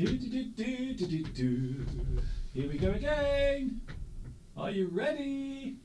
Do. Here we go again. Are you ready?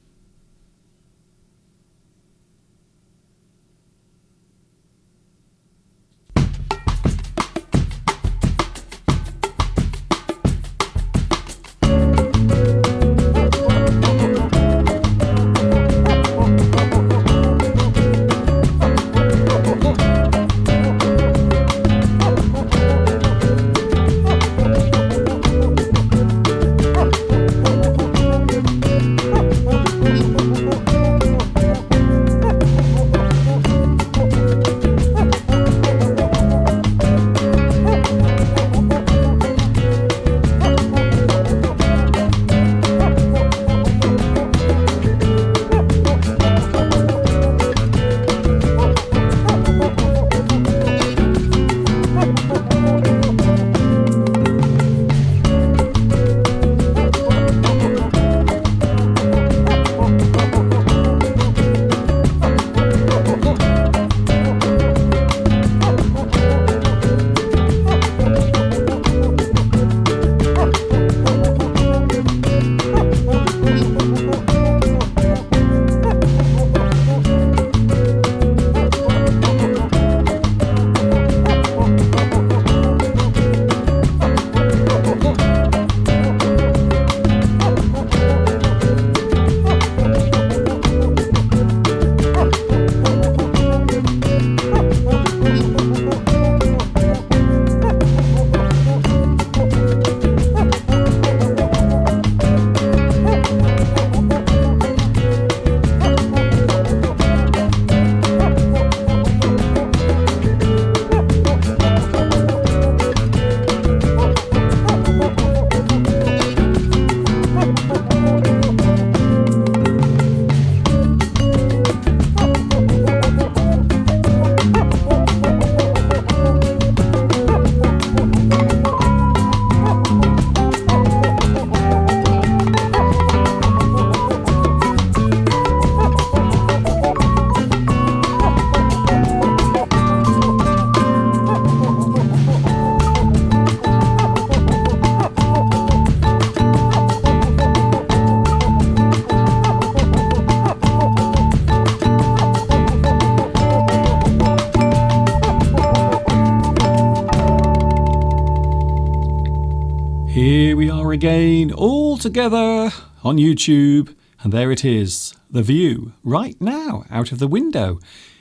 Here we are again, all together on YouTube, and there it is, the view right now out of the window.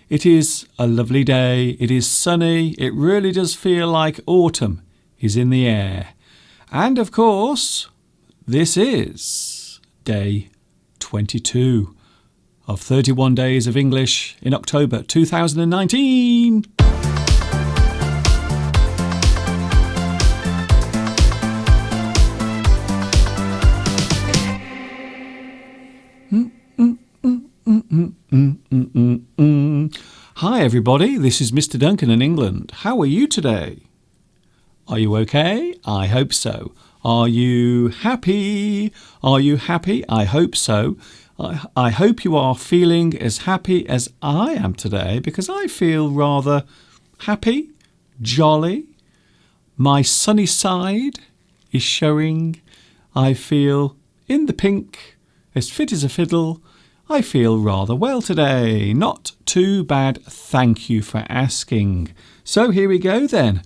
It is a lovely day, it is sunny, it really does feel like autumn is in the air. And of course, this is day 22 of 31 Days of English in October 2019. Hi everybody, this is Mr. Duncan in England. How are you today? Are you okay? I hope so. Are you happy? Are you happy? I hope so. I hope you are feeling as happy as I am today, because I feel rather happy, jolly. My sunny side is showing. I feel in the pink, as fit as a fiddle. I feel rather well today. Not too bad, thank you for asking. So here we go then.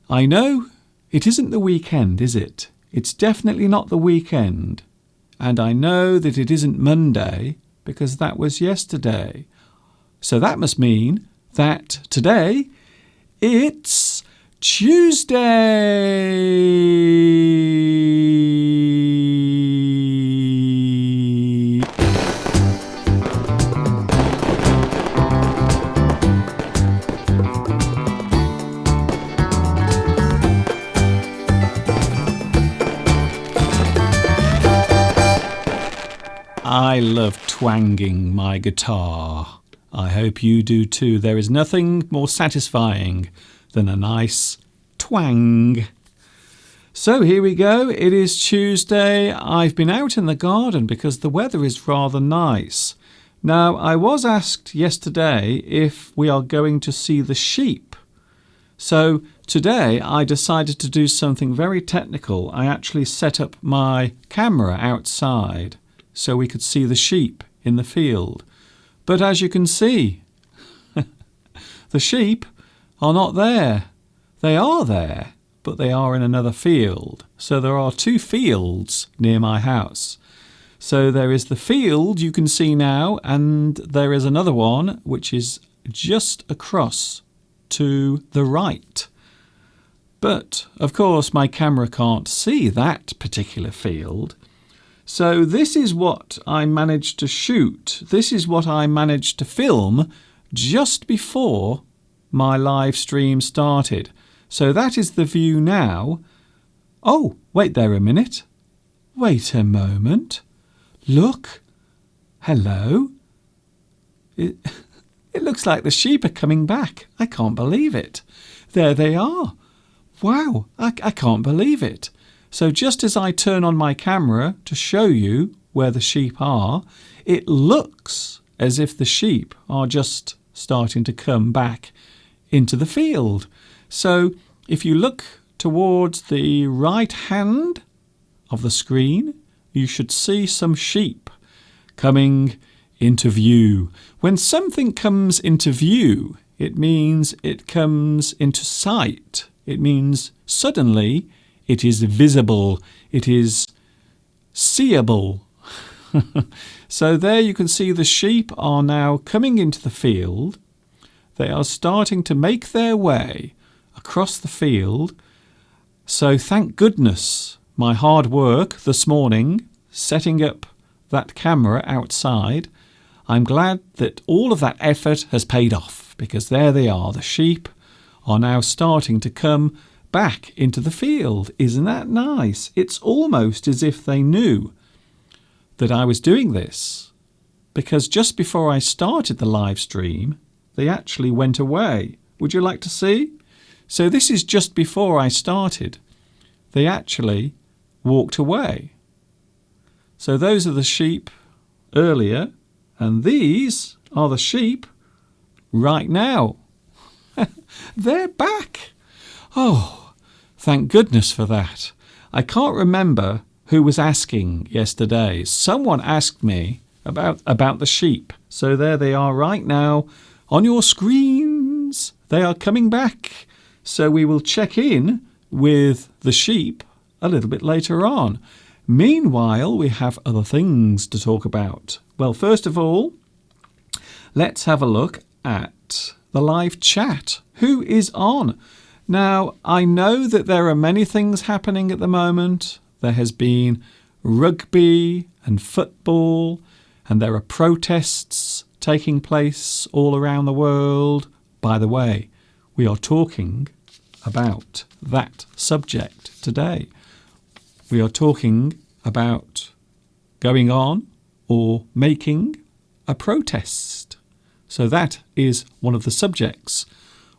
I know it isn't the weekend, is it? It's definitely not the weekend. And I know that it isn't Monday, because that was yesterday. So that must mean that today it's Tuesday. I love twanging my guitar. I hope you do too. There is nothing more satisfying than a nice twang. So here we go. It is Tuesday. I've been out in the garden because the weather is rather nice. Now, I was asked yesterday if we are going to see the sheep. So today I decided to do something very technical. I actually set up my camera outside so we could see the sheep in the field. But as you can see, the sheep are not there. They are there, but they are in another field. So there are 2 fields near my house. So there is the field you can see now, and there is another one which is just across to the right. But, of course, my camera can't see that particular field. So this is what I managed to shoot. This is what I managed to film just before my live stream started. So that is the view now. Oh, wait there a minute. Wait a moment. Look. Hello. It looks like the sheep are coming back. I can't believe it. There they are. Wow, I can't believe it. So just as I turn on my camera to show you where the sheep are, it looks as if the sheep are just starting to come back into the field. So if you look towards the right hand of the screen, you should see some sheep coming into view. When something comes into view, it means it comes into sight. It means suddenly it is visible. It is seeable. So there you can see the sheep are now coming into the field. They are starting to make their way across the field. So thank goodness my hard work this morning, setting up that camera outside, I'm glad that all of that effort has paid off, because there they are. The sheep are now starting to come back into the field. Isn't that nice? It's almost as if they knew that I was doing this, because just before I started the live stream, they actually went away. Would you like to see? So this is just before I started. They actually walked away. So those are the sheep earlier, and these are the sheep right now. They're back. Oh, thank goodness for that. I can't remember who was asking yesterday. Someone asked me about the sheep. So there they are right now on your screens. They are coming back. So we will check in with the sheep a little bit later on. Meanwhile, we have other things to talk about. Well, first of all, let's have a look at the live chat. Who is on? Now, I know that there are many things happening at the moment. There has been rugby and football, and there are protests taking place all around the world. By the way, we are talking about that subject today. We are talking about going on or making a protest. So that is one of the subjects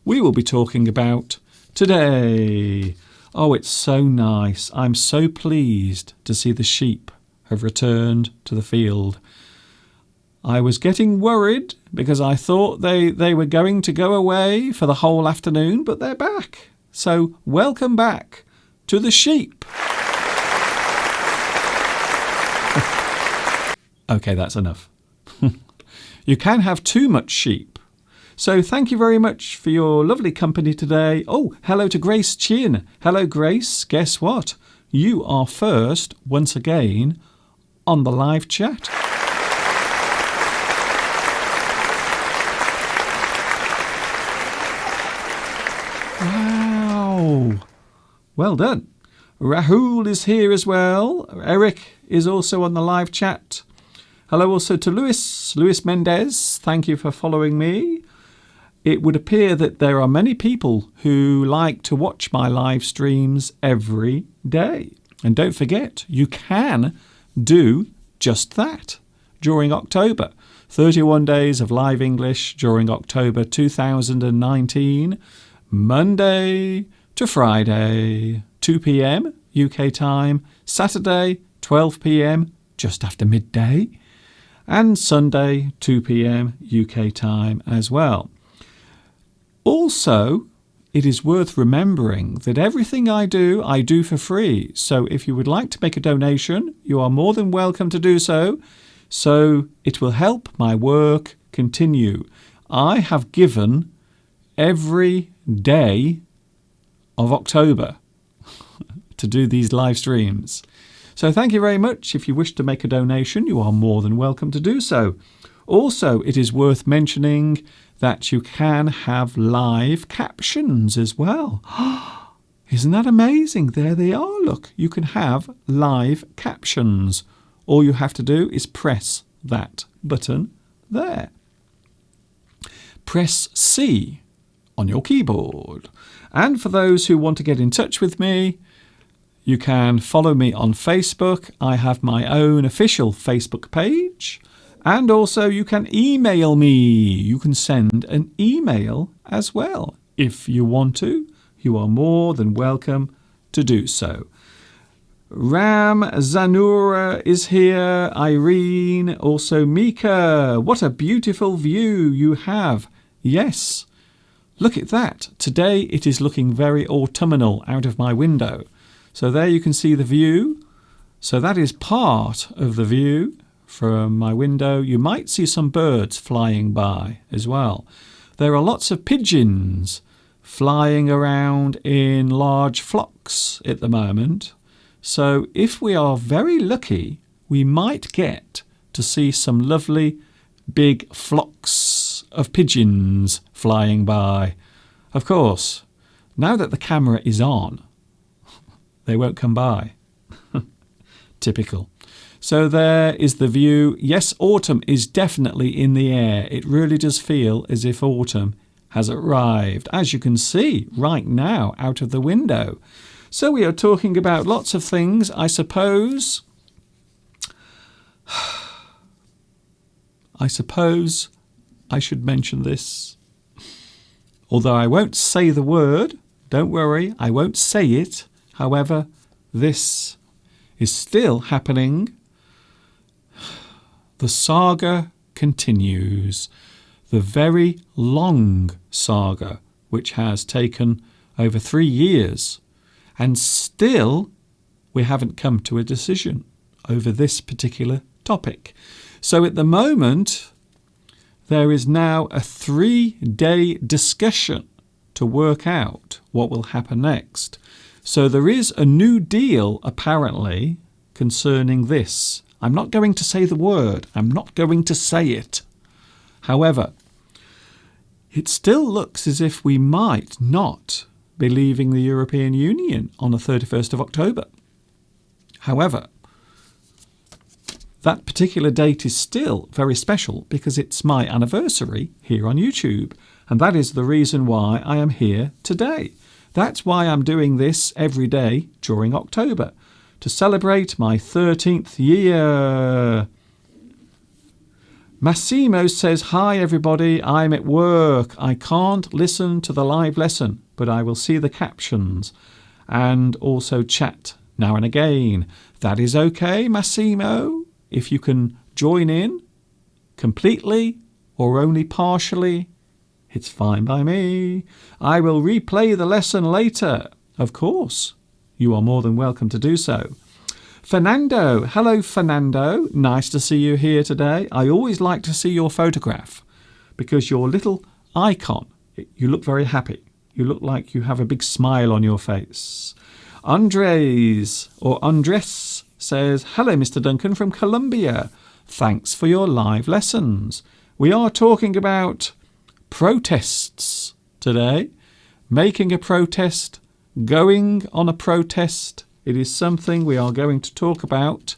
we will be talking about today. Oh, it's so nice. I'm so pleased to see the sheep have returned to the field. I was getting worried because I thought they were going to go away for the whole afternoon, but they're back. So welcome back to the sheep. Okay, that's enough. You can have too much sheep. So thank you very much for your lovely company today. Oh, hello to Grace Chin. Hello, Grace. Guess what? You are first, once again, on the live chat. Wow. Well done. Rahul is here as well. Eric is also on the live chat. Hello also to Luis Mendez. Thank you for following me. It would appear that there are many people who like to watch my live streams every day. And don't forget, you can do just that during October. 31 days of live English during October 2019, Monday to Friday, 2 p.m. UK time, Saturday, 12 p.m. just after midday, and Sunday, 2 p.m. UK time as well. Also, it is worth remembering that everything I do for free. So if you would like to make a donation, you are more than welcome to do so. So it will help my work continue. I have given every day of October to do these live streams. So thank you very much. If you wish to make a donation, you are more than welcome to do so. Also, it is worth mentioning that you can have live captions as well. Isn't that amazing? There they are. Look, you can have live captions. All you have to do is press that button there. Press C on your keyboard. And for those who want to get in touch with me, you can follow me on Facebook. I have my own official Facebook page. And also you can email me. You can send an email as well. If you want to, you are more than welcome to do so. Ram Zanura is here. Irene, also Mika. What a beautiful view you have. Yes, look at that. Today it is looking very autumnal out of my window. So there you can see the view. So that is part of the view from my window. You might see some birds flying by as well. There are lots of pigeons flying around in large flocks at the moment. So if we are very lucky, we might get to see some lovely big flocks of pigeons flying by. Of course, now that the camera is on, they won't come by. Typical. So there is the view. Yes, autumn is definitely in the air. It really does feel as if autumn has arrived, as you can see right now out of the window. So we are talking about lots of things, I suppose. I suppose I should mention this. Although I won't say the word, don't worry, I won't say it. However, this is still happening. The saga continues. The very long saga, which has taken over 3 years. And still, we haven't come to a decision over this particular topic. So at the moment, there is now a 3-day discussion to work out what will happen next. So there is a new deal, apparently, concerning this. I'm not going to say the word. I'm not going to say it. However, it still looks as if we might not be leaving the European Union on the 31st of October. However, that particular date is still very special because it's my anniversary here on YouTube. And that is the reason why I am here today. That's why I'm doing this every day during October, to celebrate my 13th year. Massimo says, hi everybody, I'm at work. I can't listen to the live lesson, but I will see the captions and also chat now and again. That is okay, Massimo. If you can join in completely or only partially, it's fine by me. I will replay the lesson later. Of course, you are more than welcome to do so. Fernando. Hello, Fernando. Nice to see you here today. I always like to see your photograph because your little icon, you look very happy. You look like you have a big smile on your face. Andres says, hello, Mr. Duncan from Colombia. Thanks for your live lessons. We are talking about protests today. Making a protest, going on a protest. It is something we are going to talk about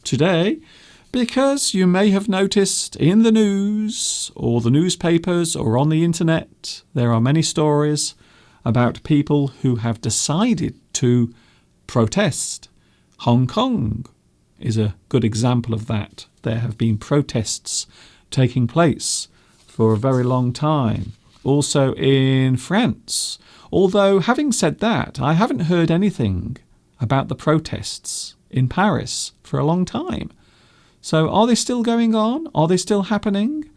today because you may have noticed in the news or the newspapers or on the internet, there are many stories about people who have decided to protest. Hong Kong is a good example of that. There have been protests taking place for a very long time. Also in France. Although, having said that, I haven't heard anything about the protests in Paris for a long time. So are they still going on? Are they still happening?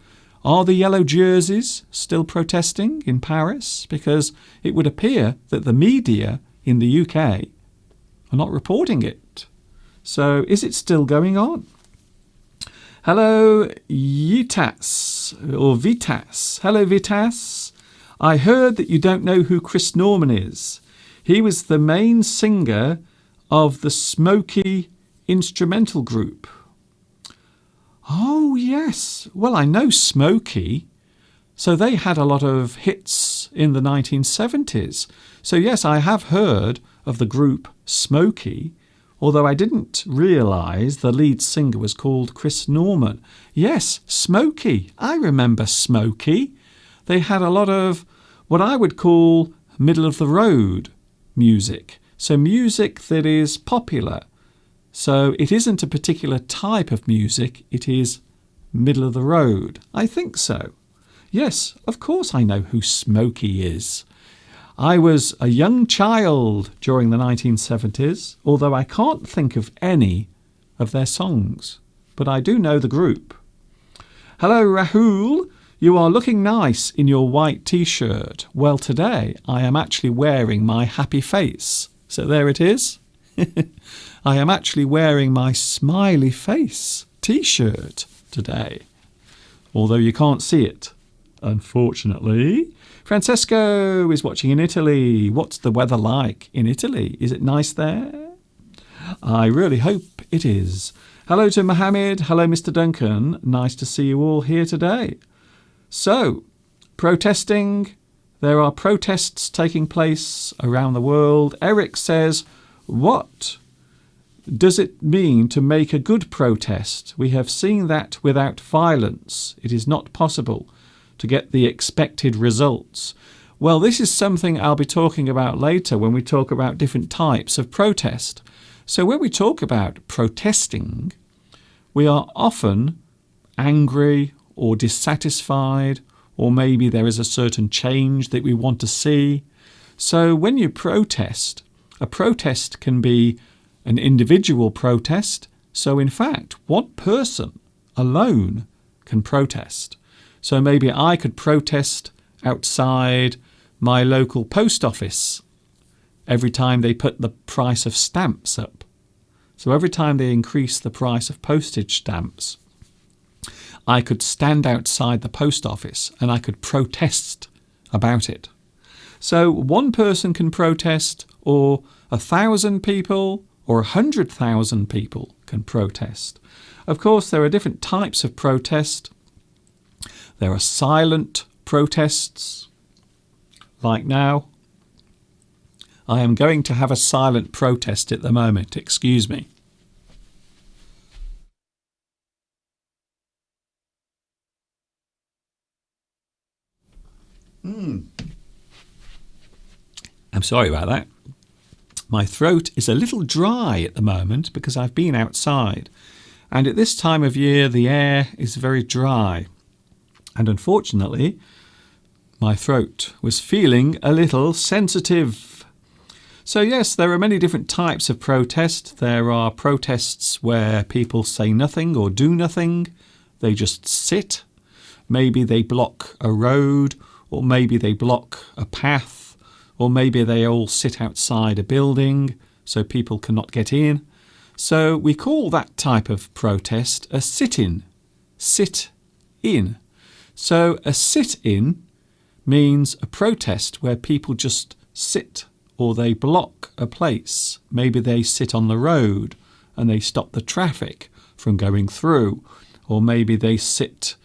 Are the yellow jerseys still protesting in Paris? Because it would appear that the media in the UK are not reporting it. So is it still going on? Hello, Yitas or Vitas. Hello, Vitas. I heard that you don't know who Chris Norman is. He was the main singer of the Smokey instrumental group. Oh, yes. Well, I know Smokey. So they had a lot of hits in the 1970s. So, yes, I have heard of the group Smokey, although I didn't realise the lead singer was called Chris Norman. Yes, Smokey. I remember Smokey. They had a lot of what I would call middle-of-the-road music. So music that is popular. So it isn't a particular type of music, it is middle of the road. I think so. Yes, of course I know who Smokey is. I was a young child during the 1970s, although I can't think of any of their songs. But I do know the group. Hello, Rahul. You are looking nice in your white t-shirt. Well, today I am actually wearing my happy face. So there it is. I am actually wearing my smiley face t-shirt today, although you can't see it, unfortunately. Francesco is watching in Italy. What's the weather like in Italy? Is it nice there? I really hope it is. Hello to Mohammed. Hello, Mr. Duncan. Nice to see you all here today. So, protesting. There are protests taking place around the world. Eric says, what does it mean to make a good protest? We have seen that without violence, it is not possible to get the expected results. Well, this is something I'll be talking about later when we talk about different types of protest. So when we talk about protesting, we are often angry or dissatisfied, or maybe there is a certain change that we want to see. So when you protest, a protest can be an individual protest. So in fact, one person alone can protest. So maybe I could protest outside my local post office every time they put the price of stamps up. So every time they increase the price of postage stamps, I could stand outside the post office and I could protest about it. So one person can protest, or 1,000 people or 100,000 people can protest. Of course, there are different types of protest. There are silent protests, like now. I am going to have a silent protest at the moment, excuse me. I'm sorry about that. My throat is a little dry at the moment because I've been outside. And at this time of year, the air is very dry. And unfortunately, my throat was feeling a little sensitive. So yes, there are many different types of protest. There are protests where people say nothing or do nothing. They just sit. Maybe they block a road, or maybe they block a path, or maybe they all sit outside a building so people cannot get in. So we call that type of protest a sit-in. Sit-in. So a sit-in means a protest where people just sit, or they block a place. Maybe they sit on the road and they stop the traffic from going through, or maybe they sit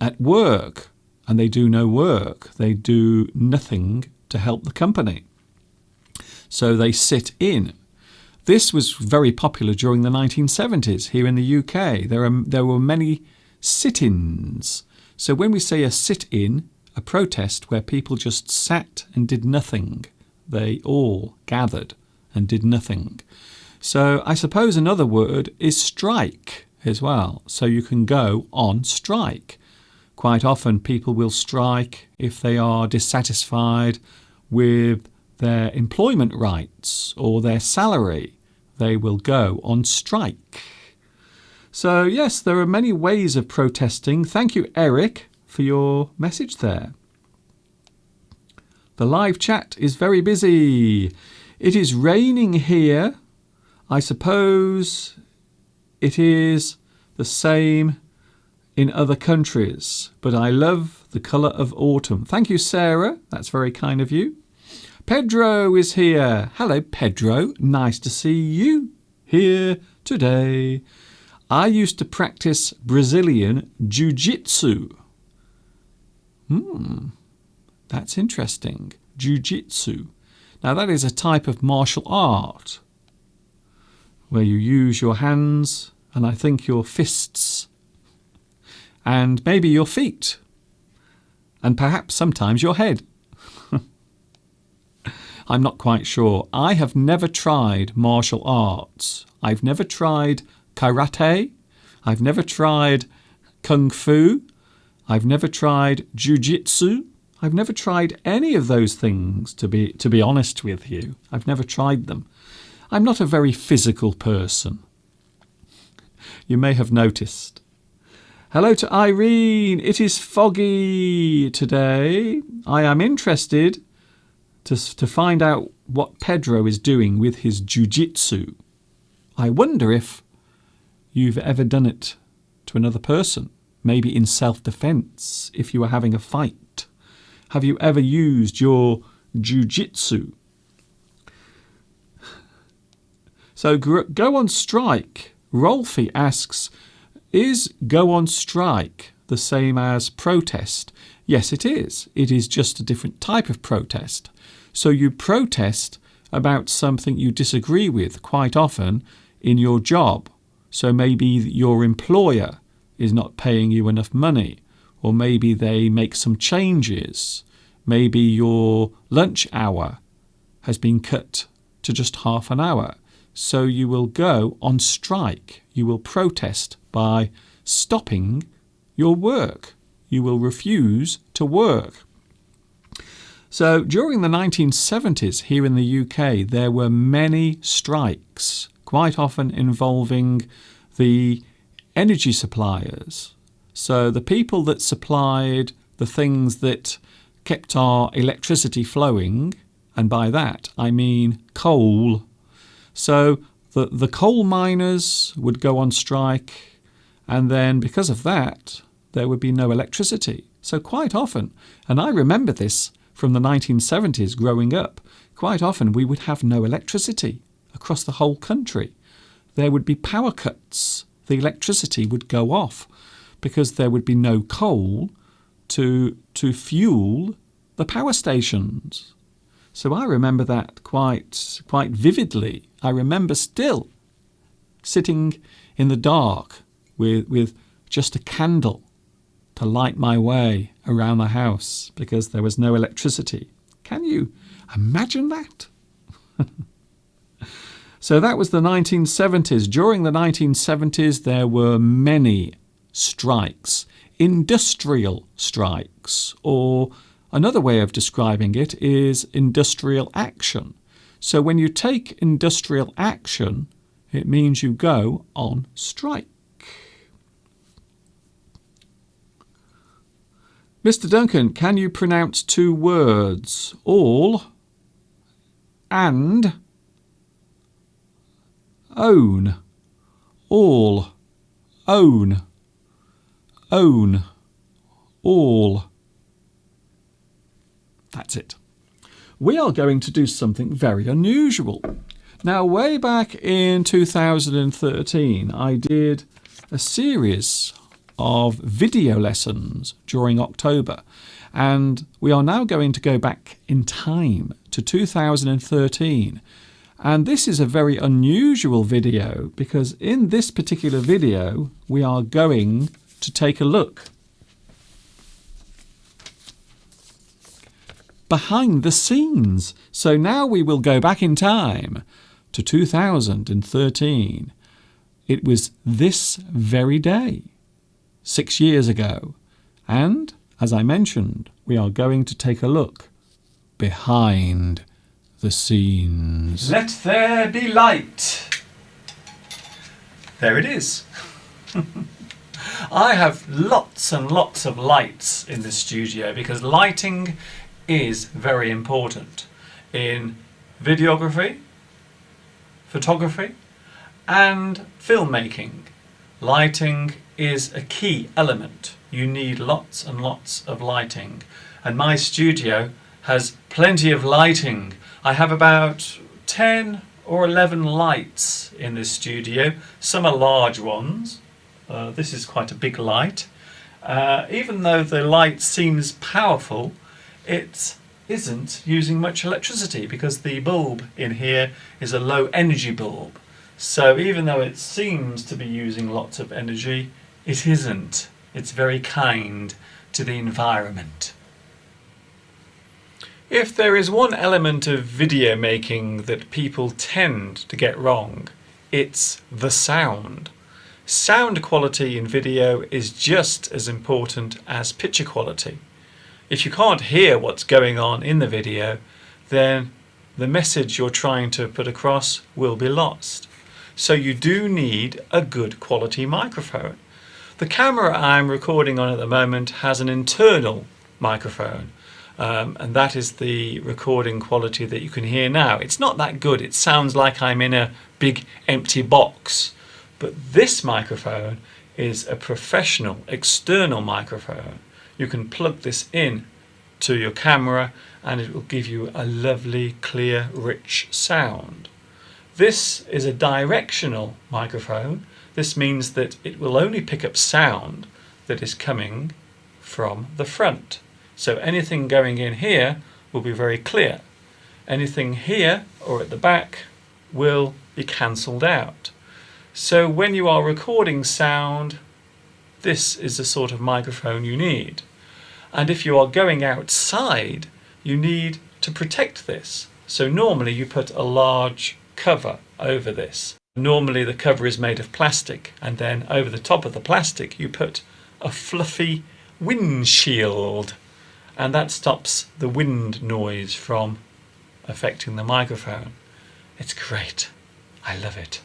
at work and they do no work. They do nothing to help the company. So they sit in. This was very popular during the 1970s here in the UK. There were many sit-ins. So when we say a sit-in, a protest where people just sat and did nothing, they all gathered and did nothing. So I suppose another word is strike as well. So you can go on strike. Quite often people will strike if they are dissatisfied with their employment rights or their salary. They will go on strike. So yes, there are many ways of protesting. Thank you, Eric, for your message there. The live chat is very busy. It is raining here. I suppose it is the same in other countries, but I love the colour of autumn. Thank you, Sarah. That's very kind of you. Pedro is here. Hello, Pedro. Nice to see you here today. I used to practice Brazilian Jiu-Jitsu. That's interesting. Jiu-Jitsu. Now, that is a type of martial art where you use your hands and I think your fists and maybe your feet and perhaps sometimes your head. I'm not quite sure. I have never tried martial arts. I've never tried karate. I've never tried kung fu. I've never tried jiu-jitsu. I've never tried any of those things, to be honest with you. I've never tried them. I'm not a very physical person. You may have noticed. Hello to Irene. It is foggy today. I am interested to find out what Pedro is doing with his jiu-jitsu. I wonder if you've ever done it to another person, maybe in self-defense, if you were having a fight. Have you ever used your jiu-jitsu? So go on strike. Rolfie asks, is go on strike the same as protest? Yes, it is. It is just a different type of protest. So you protest about something you disagree with quite often in your job. So maybe your employer is not paying you enough money, or maybe they make some changes. Maybe your lunch hour has been cut to just half an hour. So you will go on strike. You will protest by stopping your work. You will refuse to work. So during the 1970s here in the UK, there were many strikes, quite often involving the energy suppliers. So the people that supplied the things that kept our electricity flowing, and by that I mean coal. So the coal miners would go on strike, and then because of that, there would be no electricity. So quite often, and I remember this from the 1970s growing up, quite often we would have no electricity across the whole country. There would be power cuts. The electricity would go off because there would be no coal to fuel the power stations. So I remember that quite vividly. I remember still sitting in the dark with just a candle to light my way around the house because there was no electricity. Can you imagine that? So that was the 1970s. During the 1970s, there were many strikes, industrial strikes, or another way of describing it is industrial action. So when you take industrial action, it means you go on strike. Mr. Duncan, can you pronounce two words? All and own. All. Own. Own. All. That's it. We are going to do something very unusual. Now, way back in 2013, I did a series of video lessons during October, and we are now going to go back in time to 2013. And this is a very unusual video because in this particular video we are going to take a look behind the scenes. So now we will go back in time to 2013. It was this very day, 6 years ago. And, as I mentioned, we are going to take a look behind the scenes. Let there be light. There it is. I have lots and lots of lights in this studio because lighting is very important in videography, photography and filmmaking. Lighting is a key element. You need lots and lots of lighting, and my studio has plenty of lighting. I have about 10 or 11 lights in this studio. Some are large ones. This is quite a big light. Even though the light seems powerful, it isn't using much electricity because the bulb in here is a low energy bulb. So even though it seems to be using lots of energy, it isn't. It's very kind to the environment. If there is one element of video making that people tend to get wrong, it's the sound. Sound quality in video is just as important as picture quality. If you can't hear what's going on in the video, then the message you're trying to put across will be lost. So you do need a good quality microphone. The camera I'm recording on at the moment has an internal microphone, and that is the recording quality that you can hear now. It's not that good. It sounds like I'm in a big empty box. But this microphone is a professional external microphone. You can plug this in to your camera and it will give you a lovely, clear, rich sound. This is a directional microphone. This means that it will only pick up sound that is coming from the front. So anything going in here will be very clear. Anything here or at the back will be cancelled out. So when you are recording sound, this is the sort of microphone you need. And if you are going outside, you need to protect this. So normally you put a large cover over this. Normally the cover is made of plastic, and then over the top of the plastic you put a fluffy windshield, and that stops the wind noise from affecting the microphone. It's great. I love it.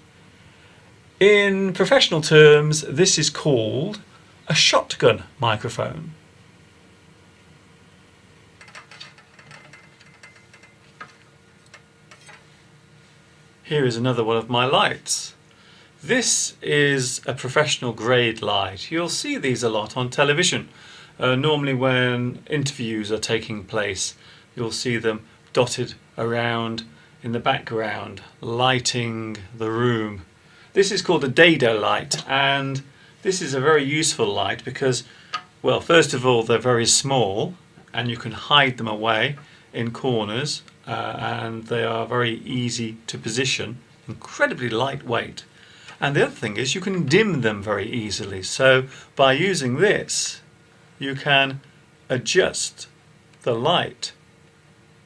In professional terms, this is called a shotgun microphone. Here is another one of my lights. This is a professional grade light. You'll see these a lot on television. Normally when interviews are taking place, you'll see them dotted around in the background, lighting the room. This is called a dado light, and this is a very useful light because, well, first of all, they're very small and you can hide them away in corners, and they are very easy to position, incredibly lightweight. And the other thing is you can dim them very easily. So by using this, you can adjust the light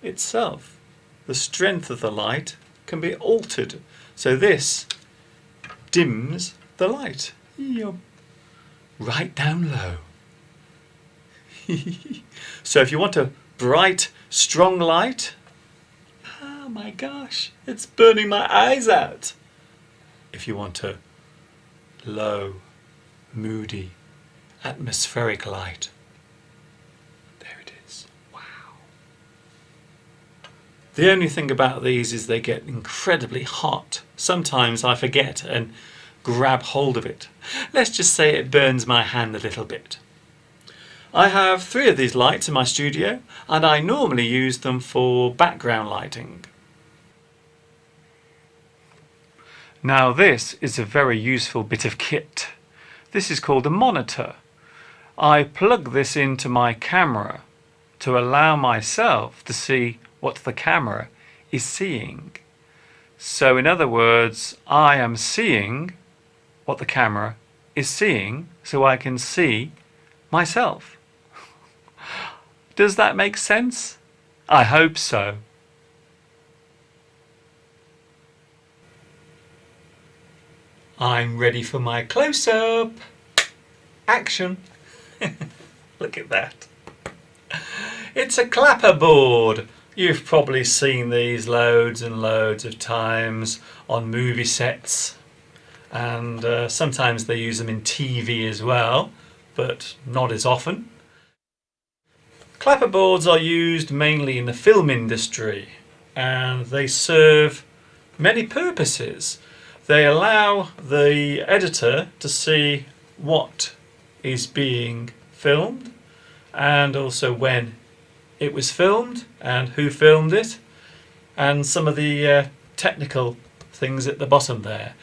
itself. The strength of the light can be altered. So this dims the light right down low. So if you want a bright, strong light, oh my gosh, it's burning my eyes out. If you want a low, moody, atmospheric light, there it is. Wow. The only thing about these is they get incredibly hot. Sometimes I forget and grab hold of it. Let's just say it burns my hand a little bit. I have 3 of these lights in my studio, and I normally use them for background lighting. Now this is a very useful bit of kit. This is called a monitor. I plug this into my camera to allow myself to see what the camera is seeing. So in other words, I am seeing what the camera is seeing, so I can see myself. Does that make sense? I hope so. I'm ready for my close-up. Action. Look at that. It's a clapperboard. You've probably seen these loads and loads of times on movie sets. and sometimes they use them in TV as well, but not as often. Clapperboards are used mainly in the film industry, and they serve many purposes. They allow the editor to see what is being filmed, and also when it was filmed and who filmed it, and some of the technical things at the bottom there.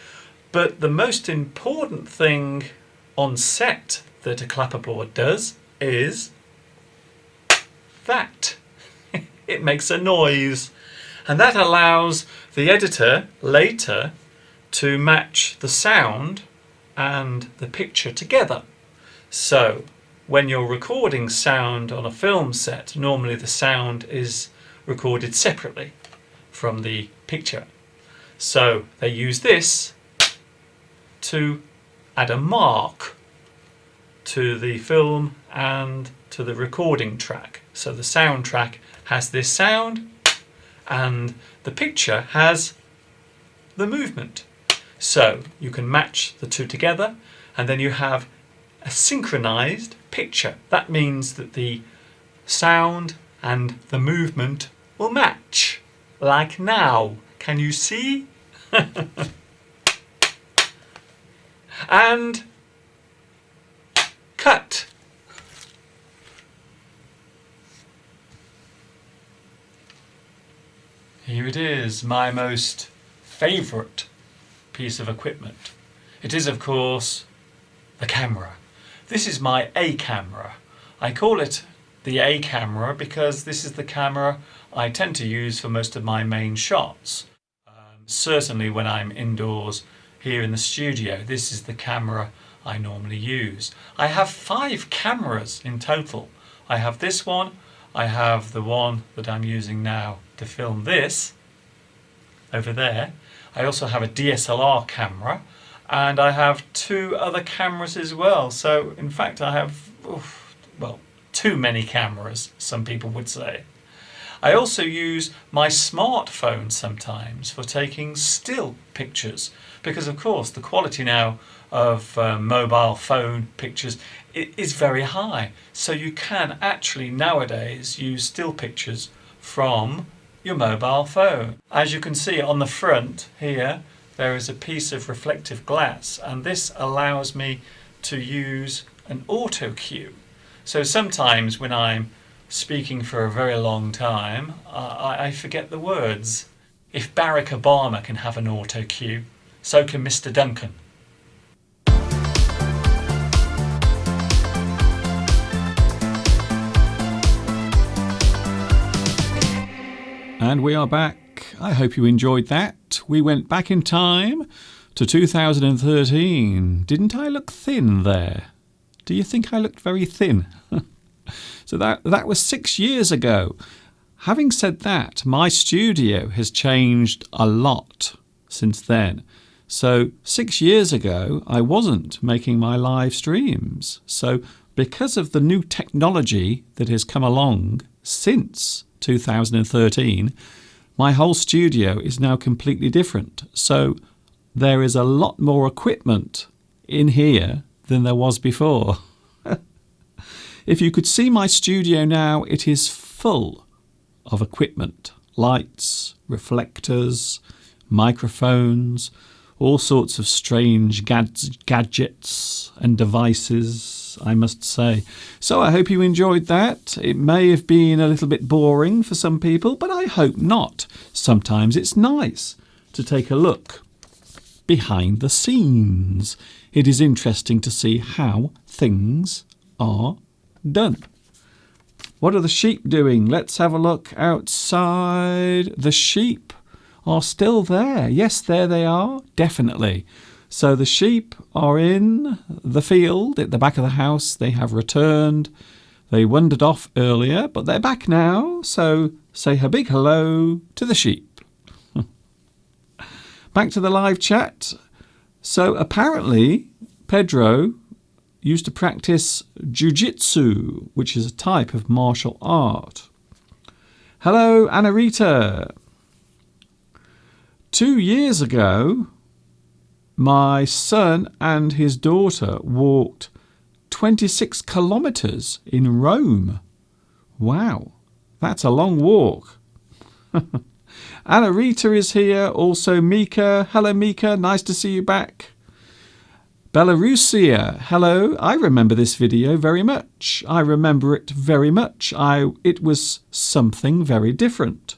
But the most important thing on set that a clapperboard does is that. It makes a noise, and that allows the editor later to match the sound and the picture together. So when you're recording sound on a film set, normally the sound is recorded separately from the picture. So they use this to add a mark to the film and to the recording track. So the soundtrack has this sound and the picture has the movement. So you can match the two together, and then you have a synchronized picture. That means that the sound and the movement will match. Like now. Can you see? And cut. Here it is, my most favourite piece of equipment. It is, of course, the camera. This is my A camera. I call it the A camera because this is the camera I tend to use for most of my main shots. Certainly when I'm indoors here in the studio, this is the camera I normally use. I have 5 cameras in total. I have this one, I have the one that I'm using now to film this over there. I also have a DSLR camera, and I have 2 other cameras as well. So in fact I have, well, too many cameras, some people would say. I also use my smartphone sometimes for taking still pictures, because of course the quality now of mobile phone pictures is very high. So you can actually nowadays use still pictures from your mobile phone. As you can see on the front here, there is a piece of reflective glass, and this allows me to use an auto cue. So sometimes when I'm speaking for a very long time, I forget the words. If Barack Obama can have an auto cue, so can Mr. Duncan. And we are back. I hope you enjoyed that. We went back in time to 2013. Didn't I look thin there? Do you think I looked very thin? So that was 6 years ago. Having said that, my studio has changed a lot since then. So 6 years ago, I wasn't making my live streams. So because of the new technology that has come along since 2013, my whole studio is now completely different. So there is a lot more equipment in here than there was before. If you could see my studio now, it is full of equipment. Lights, reflectors, microphones, all sorts of strange gadgets and devices, I must say. So I hope you enjoyed that. It may have been a little bit boring for some people, but I hope not. Sometimes it's nice to take a look behind the scenes. It is interesting to see how things are done. What are the sheep doing? Let's have a look outside. The sheep are still there. Yes, there they are, definitely. So the sheep are in the field at the back of the house. They have returned. They wandered off earlier, but they're back now. So say a big hello to the sheep. Back to the live chat. So apparently Pedro used to practice jiu-jitsu, which is a type of martial art. Hello, Anna Rita. 2 years ago, my son and his daughter walked 26 kilometres in Rome. Wow, that's a long walk. Anna Rita is here, also Mika. Hello Mika, nice to see you back. Belarusia, hello. I remember this video very much. I remember it very much. It was something very different.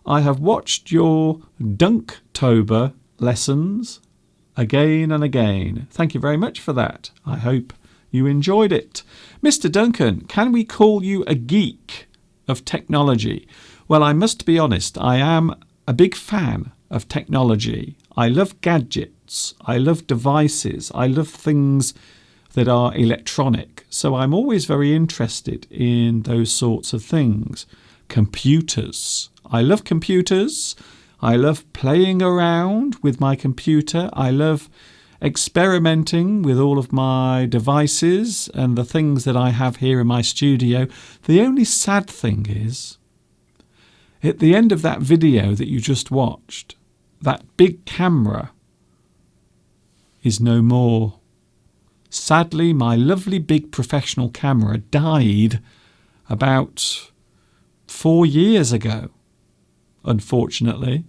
I have watched your Dunktober lessons again and again. Thank you very much for that. I hope you enjoyed it. Mr. Duncan, can we call you a geek of technology? Well, I must be honest, I am a big fan of technology. I love gadgets. I love devices. I love things that are electronic. So I'm always very interested in those sorts of things. Computers. I love computers. I love playing around with my computer. I love experimenting with all of my devices and the things that I have here in my studio. The only sad thing is, at the end of that video that you just watched, that big camera is no more. Sadly, my lovely big professional camera died about 4 years ago. Unfortunately,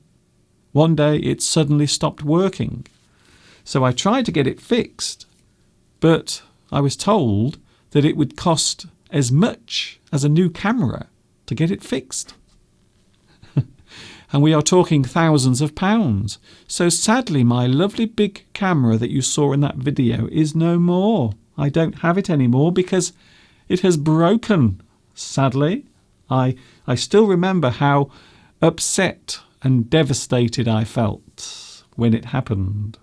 one day it suddenly stopped working. So I tried to get it fixed, but I was told that it would cost as much as a new camera to get it fixed. And we are talking thousands of pounds. So sadly, my lovely big camera that you saw in that video is no more. I don't have it anymore because it has broken, sadly. I still remember how upset and devastated I felt when it happened.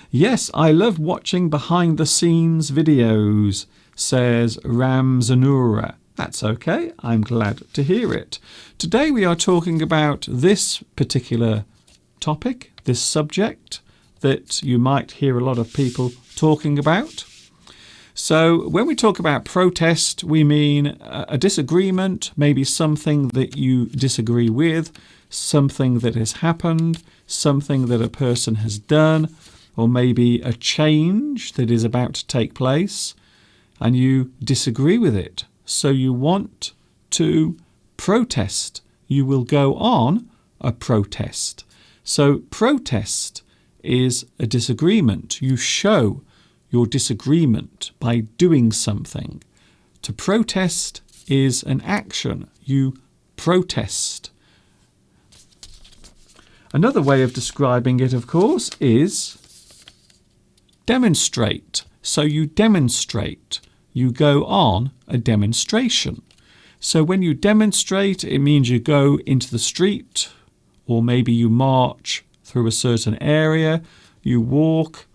Yes, I love watching behind-the-scenes videos, says Ramzanura. That's okay, I'm glad to hear it. Today we are talking about this particular topic, this subject that you might hear a lot of people talking about. So when we talk about protest, we mean a disagreement, maybe something that you disagree with, something that has happened, something that a person has done, or maybe a change that is about to take place, and you disagree with it. So you want to protest. You will go on a protest. So protest is a disagreement. You show your disagreement by doing something. To protest is an action. You protest. Another way of describing it, of course, is demonstrate. So you demonstrate. You go on a demonstration. So when you demonstrate, it means you go into the street, or maybe you march through a certain area, you walk,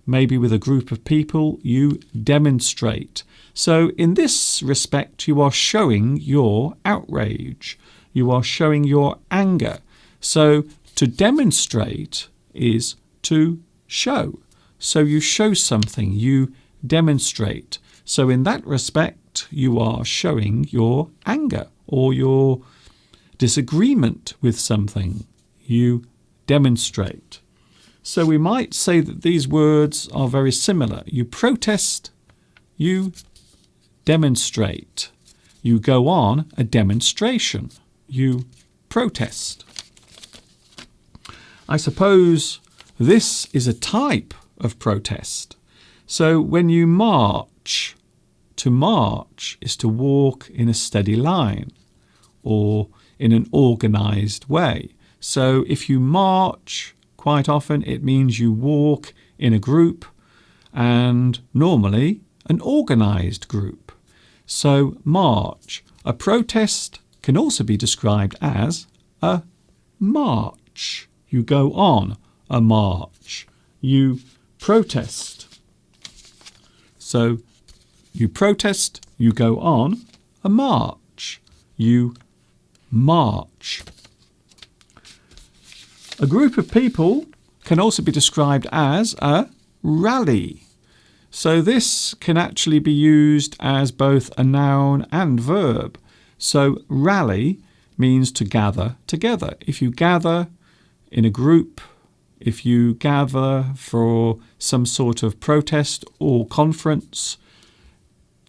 maybe with a group of people, you demonstrate. So in this respect, you are showing your outrage. You are showing your anger. So to demonstrate is to show. So you show something, you demonstrate. So in that respect, you are showing your anger or your disagreement with something. You demonstrate. So we might say that these words are very similar. You protest, you demonstrate. You go on a demonstration. You protest. I suppose this is a type of protest. So when you march, to march is to walk in a steady line or in an organised way. So if you march, quite often it means you walk in a group, and normally an organised group. So march. A protest can also be described as a march. You go on a march. You protest. So you protest, you go on a march. You march. A group of people can also be described as a rally. So this can actually be used as both a noun and verb. So rally means to gather together. If you gather in a group, if you gather for some sort of protest or conference,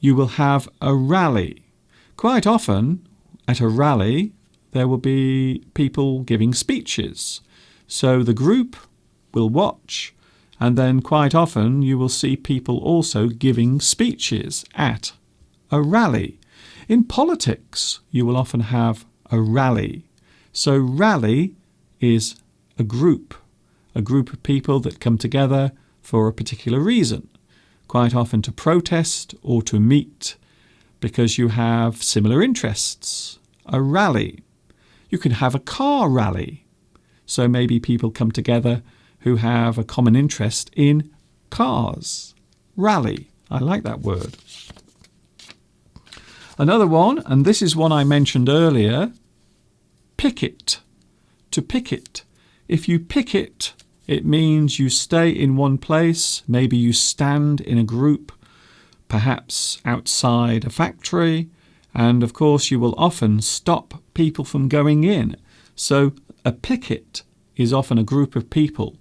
you will have a rally. Quite often, at a rally, there will be people giving speeches. So the group will watch, and then quite often you will see people also giving speeches at a rally. In politics, you will often have a rally. So rally is a group of people that come together for a particular reason, quite often to protest or to meet because you have similar interests. A rally. You can have a car rally. So maybe people come together who have a common interest in cars. Rally. I like that word. Another one, and this is one I mentioned earlier, picket. To picket. If you picket, it means you stay in one place. Maybe you stand in a group, perhaps outside a factory, and of course you will often stop people from going in. So a picket is often a group of people,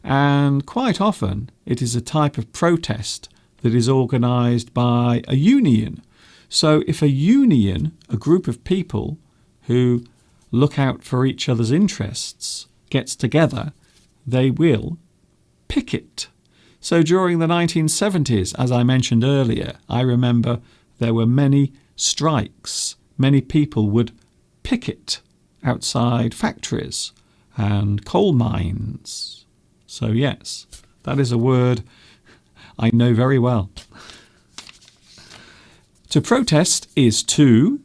and quite often it is a type of protest that is organised by a union. So if a union, a group of people who look out for each other's interests, gets together, they will picket. So during the 1970s, as I mentioned earlier, I remember there were many strikes. Many people would picket outside factories and coal mines. So yes, that is a word I know very well. To protest is to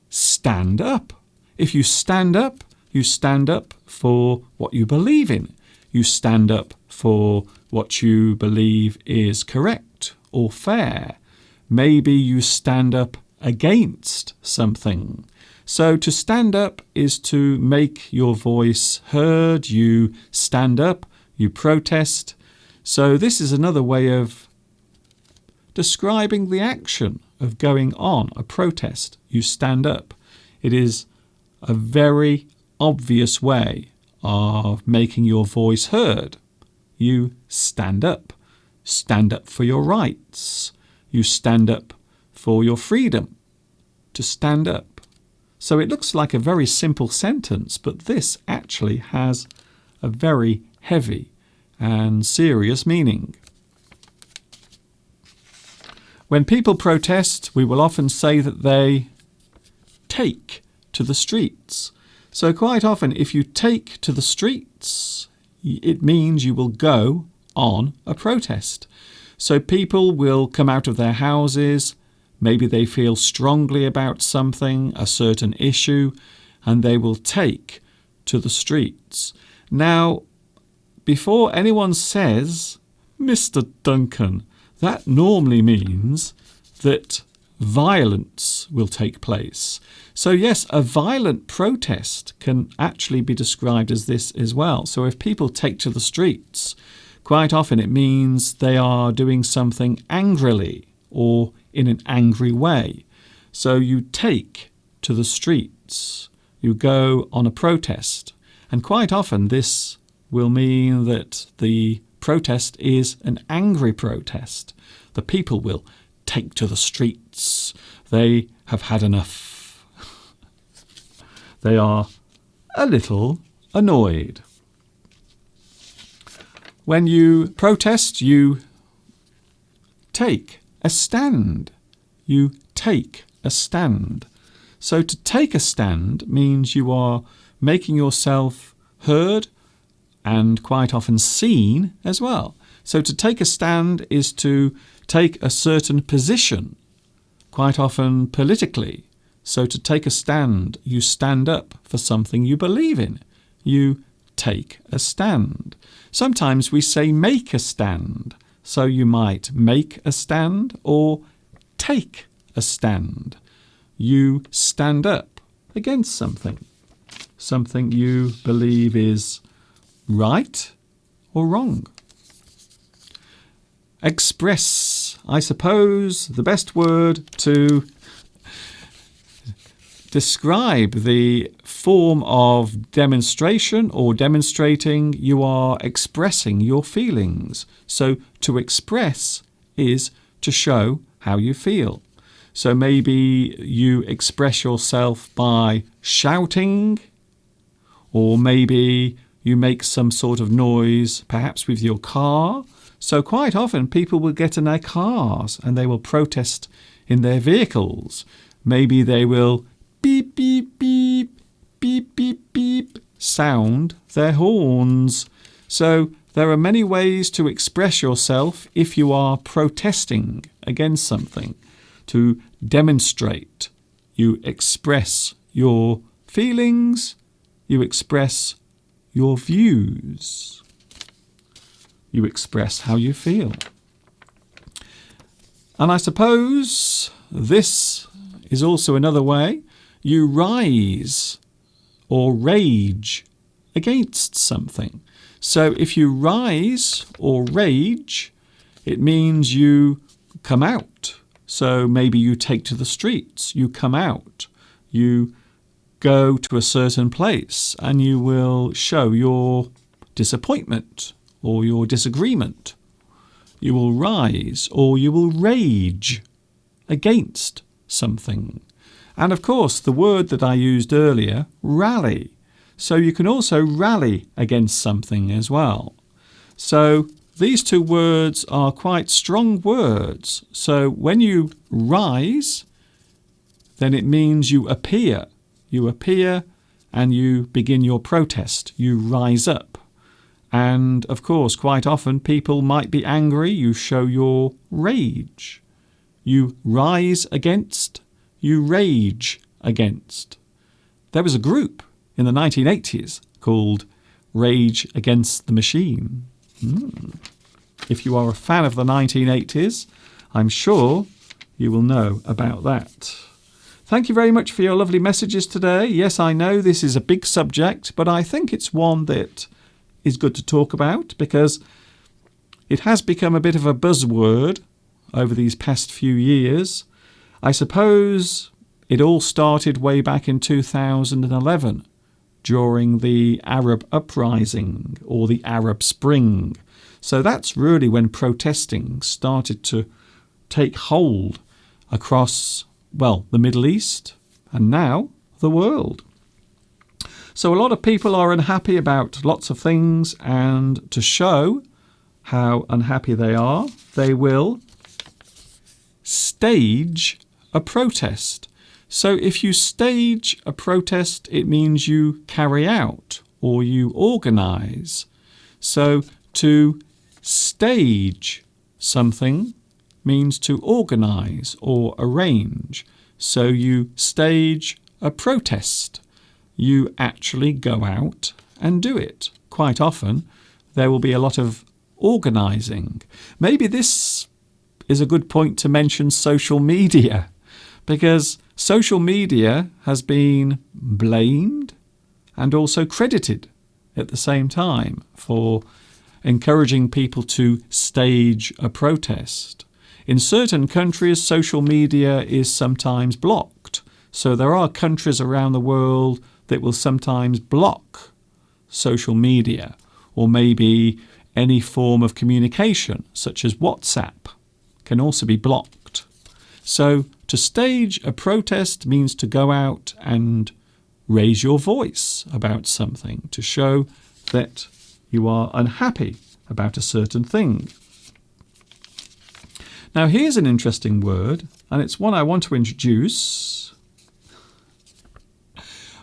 stand up. If you stand up for what you believe in. You stand up for what you believe is correct or fair. Maybe you stand up against something. So to stand up is to make your voice heard. You stand up, you protest. So this is another way of describing the action of going on a protest. You stand up. It is a very obvious way of making your voice heard. You stand up. Stand up for your rights. You stand up for your freedom. To stand up. So it looks like a very simple sentence, but this actually has a very heavy and serious meaning. When people protest, we will often say that they take to the streets. So quite often, if you take to the streets, it means you will go on a protest. So people will come out of their houses, maybe they feel strongly about something, a certain issue, and they will take to the streets. Now, before anyone says, Mr. Duncan, that normally means that violence will take place. So yes, a violent protest can actually be described as this as well. So if people take to the streets, quite often it means they are doing something angrily or in an angry way. So you take to the streets, you go on a protest, and quite often this will mean that the protest is an angry protest. The people will take to the streets. They have had enough. They are a little annoyed. When you protest, you take a stand. You take a stand. So to take a stand means you are making yourself heard and quite often seen as well. So to take a stand is to take a certain position, quite often politically. So to take a stand, you stand up for something you believe in. You take a stand. Sometimes we say make a stand. So you might make a stand or take a stand. You stand up against something. Something you believe is right or wrong. Express. I suppose the best word to describe the form of demonstration or demonstrating. You are expressing your feelings. So to express is to show how you feel. So maybe you express yourself by shouting, or maybe you make some sort of noise, perhaps with your car. So quite often people will get in their cars and they will protest in their vehicles. Maybe they will beep, beep, beep, beep, beep, beep, sound their horns. So there are many ways to express yourself if you are protesting against something. To demonstrate, you express your feelings, you express your views, you express how you feel. And I suppose this is also another way. You rise or rage against something. So if you rise or rage, it means you come out. So maybe you take to the streets, you come out, you go to a certain place and you will show your disappointment or your disagreement. You will rise or you will rage against something. And of course, the word that I used earlier, rally. So you can also rally against something as well. So these two words are quite strong words. So when you rise, then it means you appear. You appear and you begin your protest. You rise up. And of course, quite often people might be angry. You show your rage. You rise against, you rage against. There was a group in the 1980s called Rage Against the Machine. If you are a fan of the 1980s, I'm sure you will know about that. Thank you very much for your lovely messages today. Yes, I know this is a big subject, but I think it's one that is good to talk about because it has become a bit of a buzzword over these past few years. I suppose it all started way back in 2011 during the Arab uprising or the Arab Spring. So that's really when protesting started to take hold across, well, the Middle East and now the world. So a lot of people are unhappy about lots of things, and to show how unhappy they are, they will stage a protest. So if you stage a protest, it means you carry out or you organise. So to stage something means to organise or arrange. So you stage a protest. You actually go out and do it. Quite often there will be a lot of organising. Maybe this is a good point to mention social media, because social media has been blamed and also credited at the same time for encouraging people to stage a protest. In certain countries, social media is sometimes blocked. So there are countries around the world that will sometimes block social media, or maybe any form of communication, such as WhatsApp, can also be blocked. So to stage a protest means to go out and raise your voice about something, to show that you are unhappy about a certain thing. Now here's an interesting word, and it's one I want to introduce.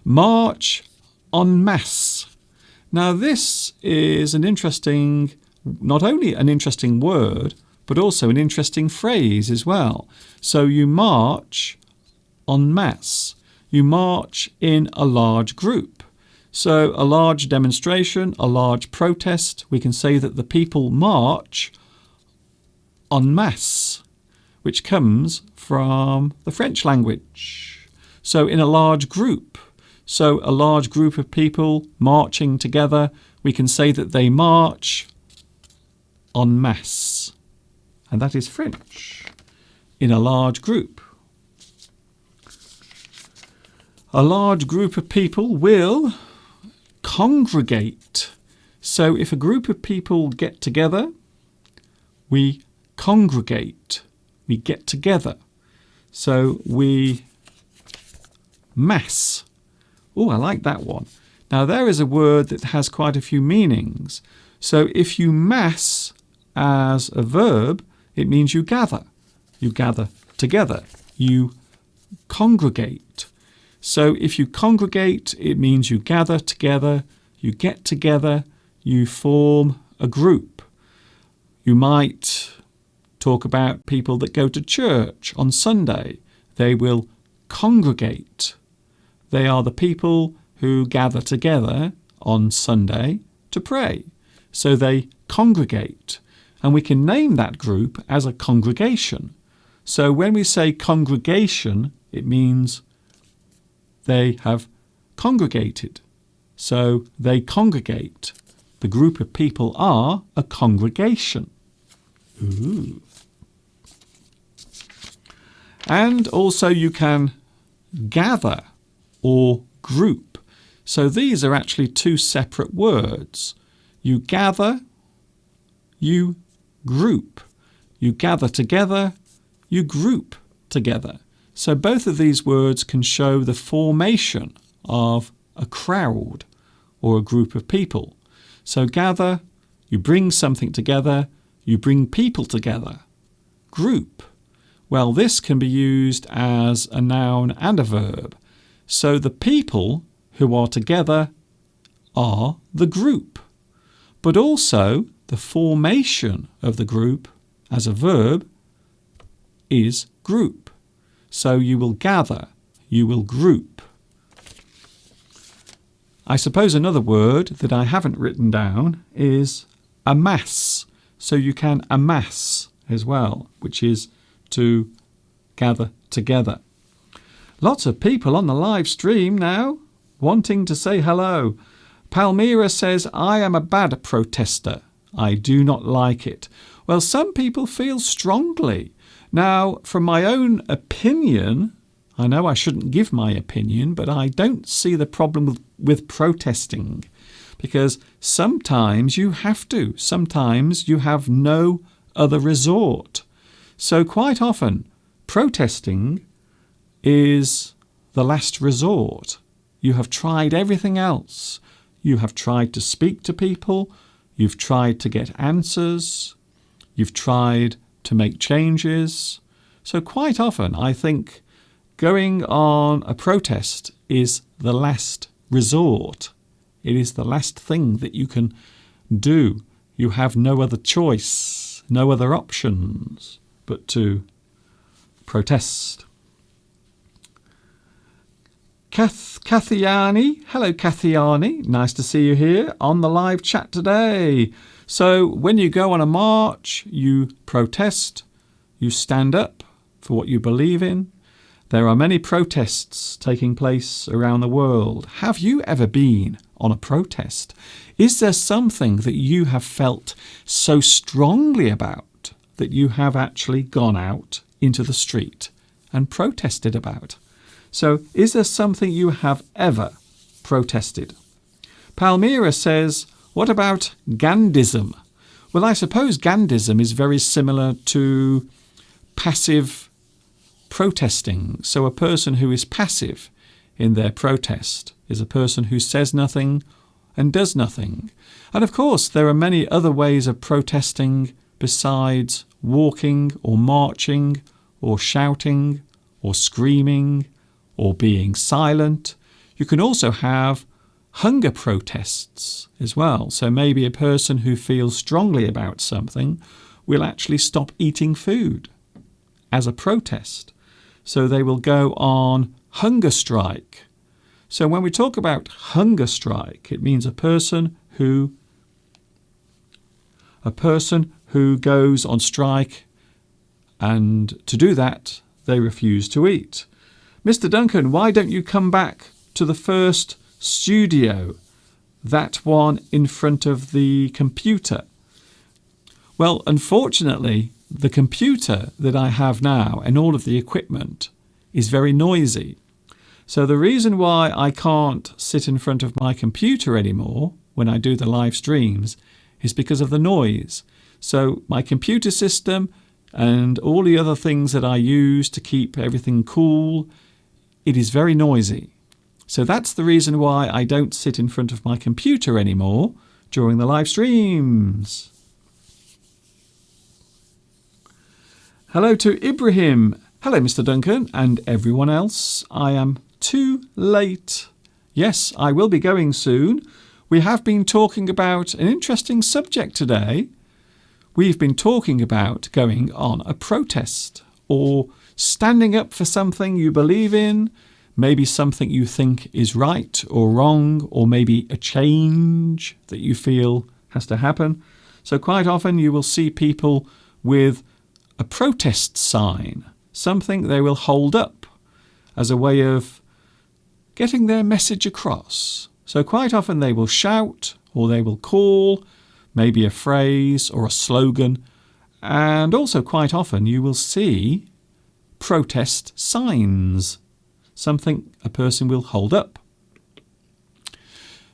March en masse. Now this is an interesting, not only an interesting word, but also an interesting phrase as well. So you march en masse. You march in a large group. So a large demonstration, a large protest, we can say that the people march en masse, which comes from the French language. So in a large group. So a large group of people marching together, we can say that they march en masse. And that is French, in a large group. A large group of people will congregate. So if a group of people get together, we congregate. We get together. So we mass. Oh, I like that one. Now there is a word that has quite a few meanings. So if you mass as a verb, it means you gather. You gather together. You congregate. So if you congregate, it means you gather together, you get together, you form a group. You might talk about people that go to church on Sunday. They will congregate. They are the people who gather together on Sunday to pray. So they congregate. And we can name that group as a congregation. So when we say congregation, it means they have congregated. So they congregate. The group of people are a congregation. Ooh. And also you can gather or group. So these are actually two separate words. You gather, you group. You gather together, you group together. So both of these words can show the formation of a crowd or a group of people. So gather, you bring something together, you bring people together. Group. Well, this can be used as a noun and a verb. So the people who are together are the group. But also the formation of the group as a verb is group. So you will gather, you will group. I suppose another word that I haven't written down is amass. So you can amass as well, which is to gather together. Lots of people on the live stream now wanting to say hello. Palmyra says, I am a bad protester. I do not like it. Well, some people feel strongly. Now, from my own opinion, I know I shouldn't give my opinion, but I don't see the problem with protesting, because sometimes you have to. Sometimes you have no other resort. So quite often, protesting is the last resort. You have tried everything else. You have tried to speak to people. You've tried to get answers. You've tried to make changes. So quite often, I think going on a protest is the last resort. It is the last thing that you can do. You have no other choice, no other options but to protest. Kathiani, hello Kathiani, nice to see you here on the live chat today. So when you go on a march, you protest, you stand up for what you believe in. There are many protests taking place around the world. Have you ever been on a protest? Is there something that you have felt so strongly about that you have actually gone out into the street and protested about? So is there something you have ever protested? Palmyra says, what about Gandhism? Well, I suppose Gandhism is very similar to passive protesting. So a person who is passive in their protest is a person who says nothing and does nothing. And of course, there are many other ways of protesting besides walking or marching or shouting or screaming or being silent. You can also have hunger protests as well. So maybe a person who feels strongly about something will actually stop eating food as a protest. So they will go on hunger strike. So when we talk about hunger strike, it means a person who goes on strike, and to do that, they refuse to eat. Mr. Duncan, why don't you come back to the first studio, that one in front of the computer? Well, unfortunately, the computer that I have now and all of the equipment is very noisy. So the reason why I can't sit in front of my computer anymore when I do the live streams is because of the noise. So my computer system and all the other things that I use to keep everything cool, it is very noisy. So that's the reason why I don't sit in front of my computer anymore during the live streams. Hello to Ibrahim. Hello, Mr. Duncan, and everyone else. I am too late. Yes, I will be going soon. We have been talking about an interesting subject today. We've been talking about going on a protest or standing up for something you believe in, maybe something you think is right or wrong, or maybe a change that you feel has to happen. So quite often you will see people with a protest sign, something they will hold up as a way of getting their message across. So quite often they will shout or they will call, maybe a phrase or a slogan, and also quite often you will see protest signs, something a person will hold up.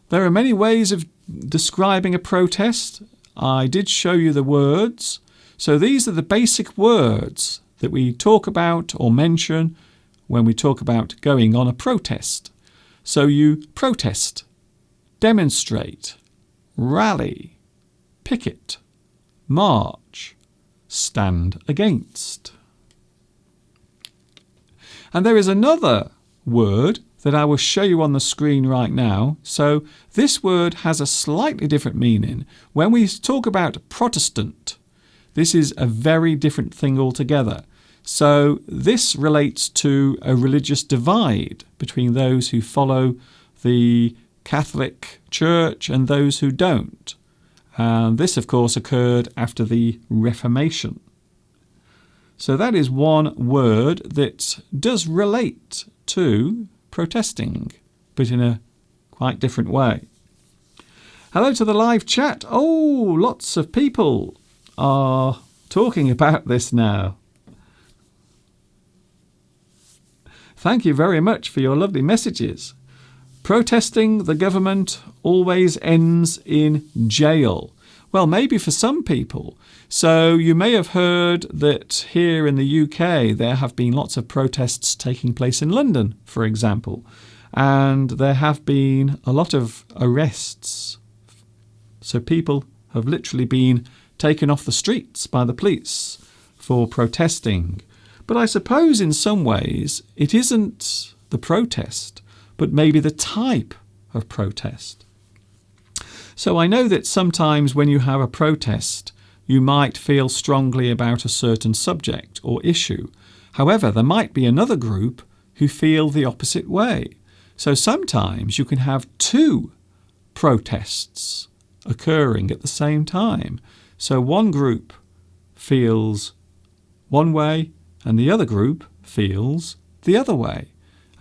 There are many ways of describing a protest. I did show you the words. So these are the basic words that we talk about or mention when we talk about going on a protest. So you protest, demonstrate, rally, picket, march, stand against. And there is another word that I will show you on the screen right now. So this word has a slightly different meaning. When we talk about Protestant, this is a very different thing altogether. So this relates to a religious divide between those who follow the Catholic Church and those who don't. And this, of course, occurred after the Reformation. So that is one word that does relate to protesting, but in a quite different way. Hello to the live chat. Oh, lots of people are talking about this now. Thank you very much for your lovely messages. Protesting the government always ends in jail. Well, maybe for some people. So you may have heard that here in the UK there have been lots of protests taking place in London, for example. And there have been a lot of arrests. So people have literally been taken off the streets by the police for protesting. But I suppose in some ways it isn't the protest, but maybe the type of protest. So I know that sometimes when you have a protest, you might feel strongly about a certain subject or issue. However, there might be another group who feel the opposite way. So sometimes you can have two protests occurring at the same time. So one group feels one way and the other group feels the other way.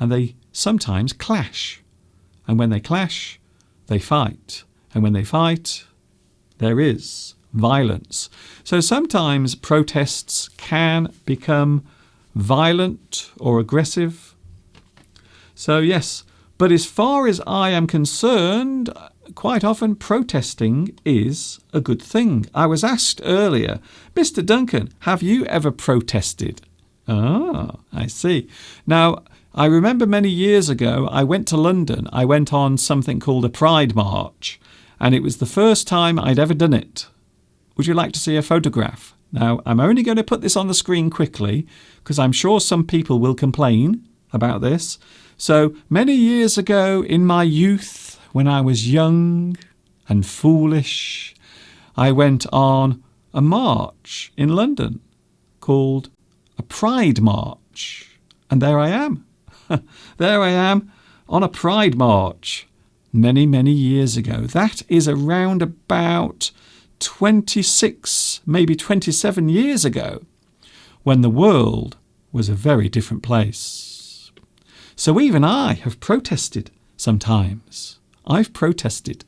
And they sometimes clash. And when they clash, they fight. And when they fight, there is violence. So sometimes protests can become violent or aggressive. So yes, but as far as I am concerned, quite often protesting is a good thing. I was asked earlier, Mr. Duncan, have you ever protested? Ah, I see. Now, I remember many years ago, I went to London. I went on something called a Pride March, and it was the first time I'd ever done it. Would you like to see a photograph? Now, I'm only going to put this on the screen quickly, because I'm sure some people will complain about this. So, many years ago in my youth, when I was young and foolish, I went on a march in London called a Pride March. And there I am. There I am on a Pride March many, many years ago. That is around about 26, maybe 27 years ago, when the world was a very different place. So even I have protested sometimes. I've protested.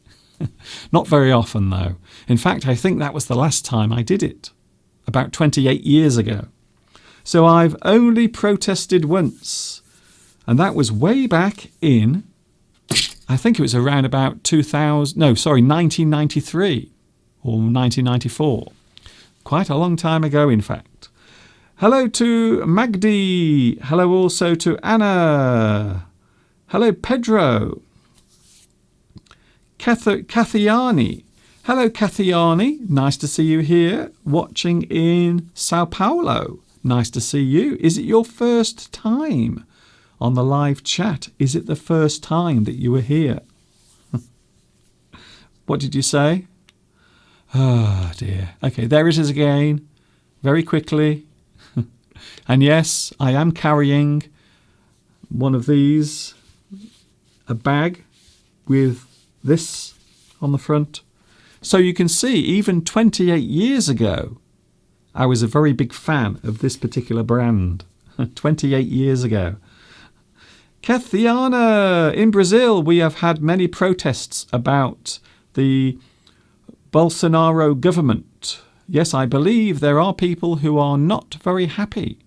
Not very often, though. In fact, I think that was the last time I did it, about 28 years ago. So I've only protested once. And that was way back in, I think it was around about 1993 or 1994. Quite a long time ago, in fact. Hello to Magdi. Hello also to Anna. Hello, Pedro. Kathiani. Hello, Kathiani. Nice to see you here, watching in Sao Paulo. Nice to see you. Is it your first time on the live chat? Is it the first time that you were here? What did you say? Oh, dear. Okay, there it is again. Very quickly. And yes, I am carrying one of these, a bag with this on the front. So you can see, even 28 years ago, I was a very big fan of this particular brand. 28 years ago. Kathiana, in Brazil, we have had many protests about the Bolsonaro government. Yes, I believe there are people who are not very happy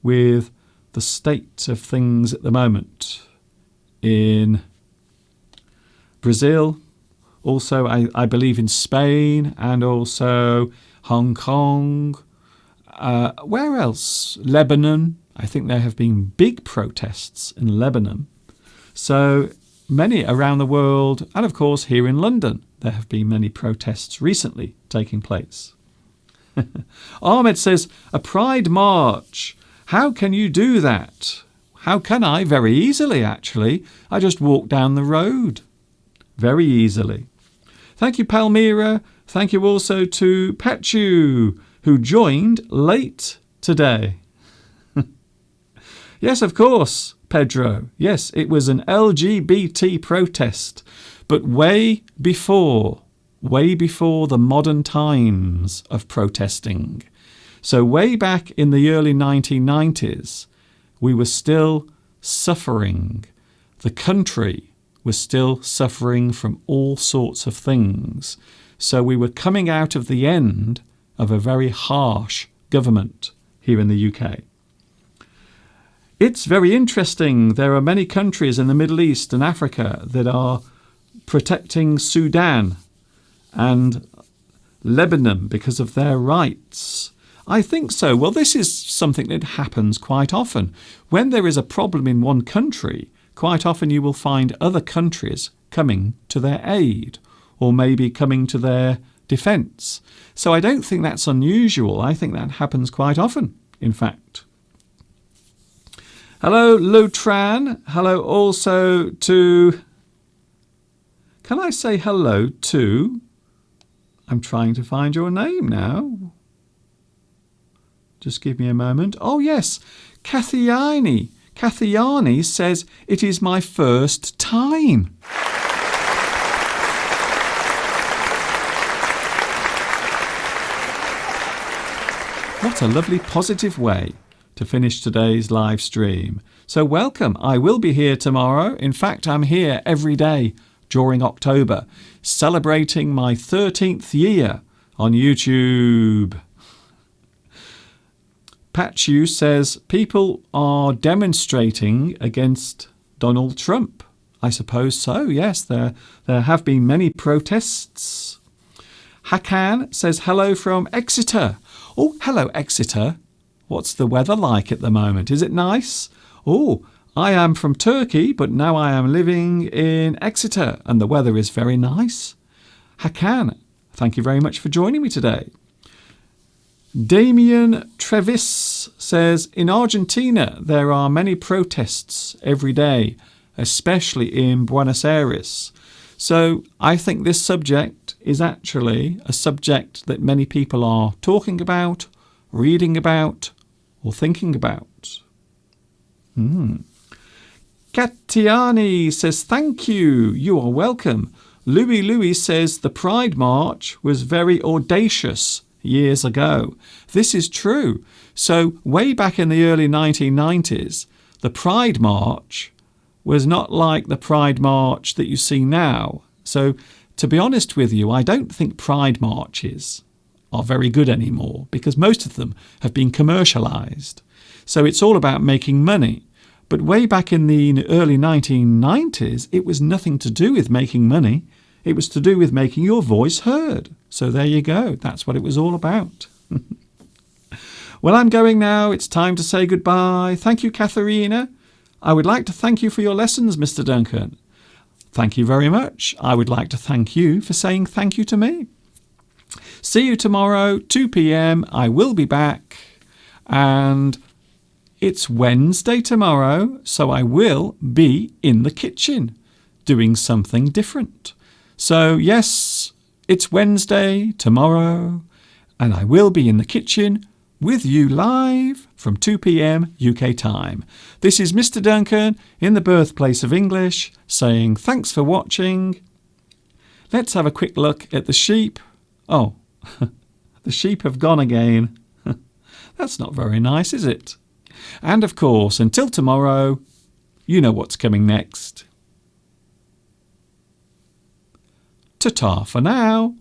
with the state of things at the moment in Brazil, also I believe in Spain, and also Hong Kong. Where else? Lebanon. I think there have been big protests in Lebanon. So many around the world, and of course here in London, there have been many protests recently taking place. Ahmed says, a pride march. How can you do that? How can I? Very easily, actually. I just walk down the road. Very easily. Thank you, Palmyra. Thank you also to Pechu, who joined late today. Yes, of course, Pedro. Yes, it was an LGBT protest, but way before the modern times of protesting. So way back in the early 1990s, we were still suffering. The country was still suffering from all sorts of things. So we were coming out of the end of a very harsh government here in the UK. It's very interesting. There are many countries in the Middle East and Africa that are protecting Sudan and Lebanon because of their rights. I think so. Well, this is something that happens quite often. When there is a problem in one country, quite often you will find other countries coming to their aid or maybe coming to their defence. So I don't think that's unusual. I think that happens quite often, in fact. Hello, Lotran. Hello also to... Can I say hello to... I'm trying to find your name now. Just give me a moment. Oh, yes. Kathiani. Kathiani says, it is my first time. What a lovely positive way to finish today's live stream. So welcome. I will be here tomorrow. In fact, I'm here every day during October, celebrating my 13th year on YouTube. Pachu says, people are demonstrating against Donald Trump. I suppose so, yes. There have been many protests. Hakan says, hello from Exeter. Oh, hello, Exeter. What's the weather like at the moment? Is it nice? Oh, I am from Turkey, but now I am living in Exeter, and the weather is very nice. Hakan, thank you very much for joining me today. Damien Trevis says, in Argentina, there are many protests every day, especially in Buenos Aires. So I think this subject is actually a subject that many people are talking about, reading about, or thinking about. Katiani says, thank you. You are welcome. Louis says, the Pride March was very audacious years ago. This is true. So way back in the early 1990s, the Pride March was not like the Pride March that you see now. So to be honest with you, I don't think Pride Marches are very good anymore because most of them have been commercialised. So it's all about making money. But way back in the early 1990s, it was nothing to do with making money. It was to do with making your voice heard. So there you go. That's what it was all about. Well, I'm going now. It's time to say goodbye. Thank you, Katharina. I would like to thank you for your lessons, Mr. Duncan. Thank you very much. I would like to thank you for saying thank you to me. See you tomorrow, 2 p.m. I will be back. And it's Wednesday tomorrow, so I will be in the kitchen doing something different. So, yes, it's Wednesday tomorrow, and I will be in the kitchen with you live from 2 p.m. UK time. This is Mr. Duncan in the birthplace of English saying thanks for watching. Let's have a quick look at the sheep. Oh, the sheep have gone again. That's not very nice, is it? And of course, until tomorrow, you know what's coming next. Ta-ta for now.